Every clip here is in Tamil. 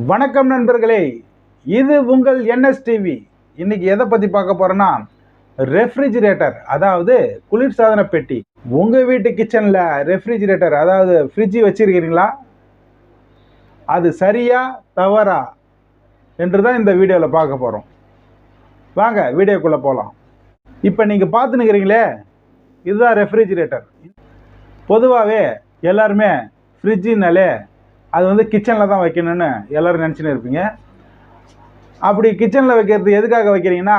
வணக்கம் நண்பர்களே, இது உங்கள் NSTV. இன்னைக்கு எதை பற்றி பார்க்க போகிறோன்னா, ரெஃப்ரிஜிரேட்டர் அதாவது குளிர்சாதன பெட்டி. உங்கள் வீட்டு கிச்சனில் ரெஃப்ரிஜிரேட்டர் அதாவது ஃப்ரிட்ஜ் வச்சுருக்கிறீங்களா? அது சரியா தவறா என்று தான் இந்த வீடியோவில் பார்க்க போகிறோம். வாங்க வீடியோக்குள்ளே போகலாம். இப்போ நீங்கள் பார்த்துன்னுக்கிறீங்களே, இதுதான் ரெஃப்ரிஜிரேட்டர். பொதுவாகவே எல்லாருமே ஃப்ரிட்ஜினாலே அது கிச்சனில் தான் வைக்கணும்னு எல்லோரும் நினச்சின்னு இருப்பீங்க. அப்படி கிச்சனில் வைக்கிறது எதுக்காக வைக்கிறீங்கன்னா,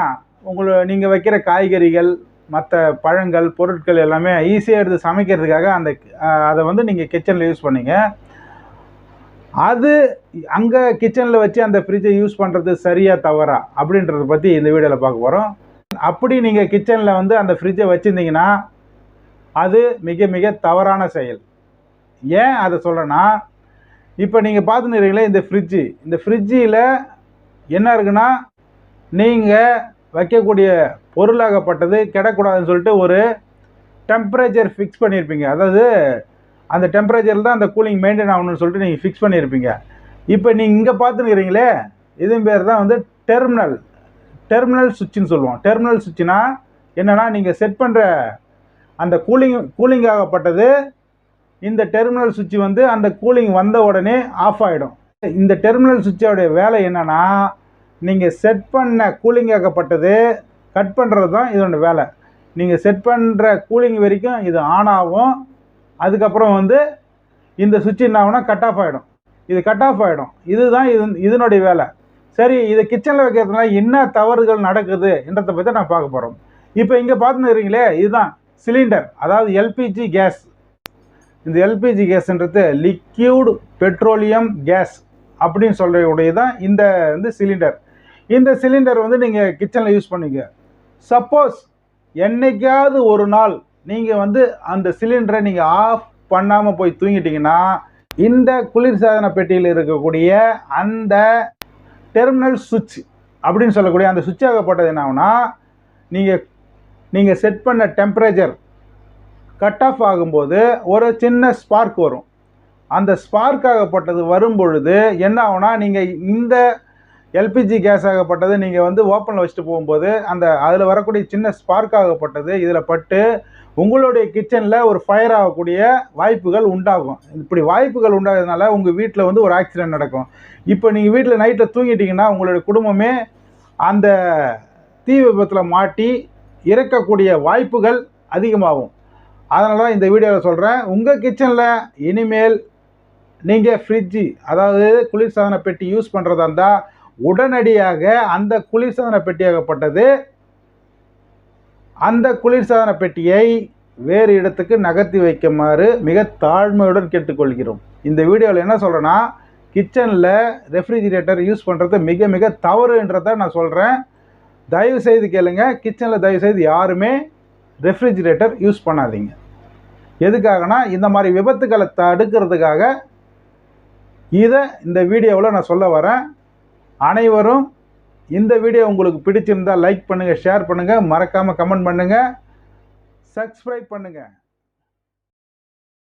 நீங்கள் வைக்கிற காய்கறிகள் மற்ற பழங்கள் பொருட்கள் எல்லாமே ஈஸியாக எடுத்து சமைக்கிறதுக்காக அதை நீங்கள் கிச்சனில் யூஸ் பண்ணீங்க. அது அங்கே கிச்சனில் வச்சு அந்த ஃப்ரிட்ஜை யூஸ் பண்ணுறது சரியா தவறா அப்படின்றத பற்றி இந்த வீடியோவில் பார்க்க போகிறோம். அப்படி நீங்கள் கிச்சனில் அந்த ஃப்ரிட்ஜை வச்சுருந்தீங்கன்னா அது மிக மிக தவறான செயல். ஏன் அதை சொல்கிறேன்னா, இப்போ நீங்கள் பார்த்துக்கிறீங்களே இந்த ஃப்ரிட்ஜில் என்ன இருக்குன்னா, நீங்கள் வைக்கக்கூடிய பொருளாகப்பட்டது கெடக்கூடாதுன்னு சொல்லிட்டு ஒரு டெம்பரேச்சர் ஃபிக்ஸ் பண்ணியிருப்பீங்க. அதாவது அந்த டெம்பரேச்சரில் தான் அந்த கூலிங் மெயின்டைன் ஆகணும்னு சொல்லிட்டு நீங்கள் ஃபிக்ஸ் பண்ணியிருப்பீங்க. இப்போ நீங்கள் இங்கே பார்த்துக்கிறீங்களே, இதுவும் பேர் தான் டெர்மினல் சுவிட்சுன்னு சொல்லுவோம். டெர்மினல் சுவிட்சுனா என்னென்னா, நீங்கள் செட் பண்ணுற அந்த கூலிங்காகப்பட்டது இந்த டெர்மினல் சுவிட்ச் அந்த கூலிங் வந்த உடனே ஆஃப் ஆகிடும். இந்த டெர்மினல் சுவிட்சோடைய வேலை என்னென்னா, நீங்கள் செட் பண்ண கூலிங்காகப்பட்டது கட் பண்ணுறது தான் இதோட வேலை. நீங்கள் செட் பண்ணுற கூலிங் வரைக்கும் இது ஆன் ஆகும். அதுக்கப்புறம் இந்த சுவிட்ச் என்ன ஆகும்னா கட் ஆஃப் ஆகிடும். இது கட் ஆஃப் ஆகிடும். இதுதான் இதனுடைய வேலை. சரி, இது கிச்சனில் வைக்கிறதுனால என்ன தவறுகள் நடக்குது என்றதை பற்றி நான் பார்க்க போகிறோம். இப்போ இங்கே பார்த்துன்னு இருக்கீங்களே, இதுதான் சிலிண்டர், அதாவது எல்பிஜி கேஸ். இந்த எல்பிஜி கேஸ்ன்றது லிக்யூட் பெட்ரோலியம் கேஸ் அப்படின்னு சொல்கிறக்கூடிய தான் இந்த சிலிண்டர். இந்த சிலிண்டர் நீங்கள் கிச்சனில் யூஸ் பண்ணிக்க. சப்போஸ் என்னைக்காவது ஒரு நாள் நீங்கள் அந்த சிலிண்டரை நீங்கள் ஆஃப் பண்ணாமல் போய் தூங்கிட்டீங்கன்னா, இந்த குளிர்சாதன பெட்டியில் இருக்கக்கூடிய அந்த டெர்மினல் சுவிட்ச் அப்படின்னு சொல்லக்கூடிய அந்த சுவிட்ச் ஆகப்பட்டது என்ன ஆகுனா, நீங்கள் செட் பண்ண டெம்பரேச்சர் கட் ஆஃப் ஆகும்போது ஒரு சின்ன ஸ்பார்க் வரும். அந்த ஸ்பார்க் ஆகப்பட்டது வரும் பொழுது என்ன ஆகுனா, நீங்கள் இந்த எல்பிஜி கேஸ் ஆகப்பட்டது நீங்கள் ஓப்பனில் வச்சுட்டு போகும்போது அதில் வரக்கூடிய சின்ன ஸ்பார்க் ஆகப்பட்டது இதில் பட்டு உங்களுடைய கிச்சனில் ஒரு ஃபயர் ஆகக்கூடிய வாய்ப்புகள் உண்டாகும். இப்படி வாய்ப்புகள் உண்டாகிறதுனால உங்கள் வீட்டில் ஒரு ஆக்சிடென்ட் நடக்கும். இப்போ நீங்கள் வீட்டில் நைட்டில் தூங்கிட்டீங்கன்னா உங்களுடைய குடும்பமே அந்த தீ விபத்தில் மாட்டி இறக்கக்கூடிய வாய்ப்புகள் அதிகமாகும். அதனால தான் இந்த வீடியோவில் சொல்கிறேன், உங்கள் கிச்சனில் இனிமேல் நீங்கள் ஃப்ரிட்ஜு அதாவது குளிர்சாதன பெட்டி யூஸ் பண்ணுறதா இருந்தால் உடனடியாக அந்த குளிர்சாதன பெட்டியாகப்பட்டது அந்த குளிர்சாதன பெட்டியை வேறு இடத்துக்கு நகர்த்தி வைக்குமாறு மிக தாழ்மையுடன் கேட்டுக்கொள்கிறோம். இந்த வீடியோவில் என்ன சொல்கிறேன்னா, கிச்சனில் ரெஃப்ரிஜிரேட்டர் யூஸ் பண்ணுறது மிக மிக தவறுன்றதை நான் சொல்கிறேன். தயவுசெய்து கேளுங்க, கிச்சனில் தயவுசெய்து யாருமே ரெஃப்ரிஜிரேட்டர் யூஸ் பண்ணாதீங்க. எதுக்காகனா, இந்த மாதிரி விபத்துக்களை தடுக்கிறதுக்காக இந்த வீடியோவில் நான் சொல்ல வரேன். அனைவரும் இந்த வீடியோ உங்களுக்கு பிடிச்சிருந்தால் லைக் பண்ணுங்கள், ஷேர் பண்ணுங்கள், மறக்காமல் கமெண்ட் பண்ணுங்கள், சப்ஸ்கிரைப் பண்ணுங்கள்.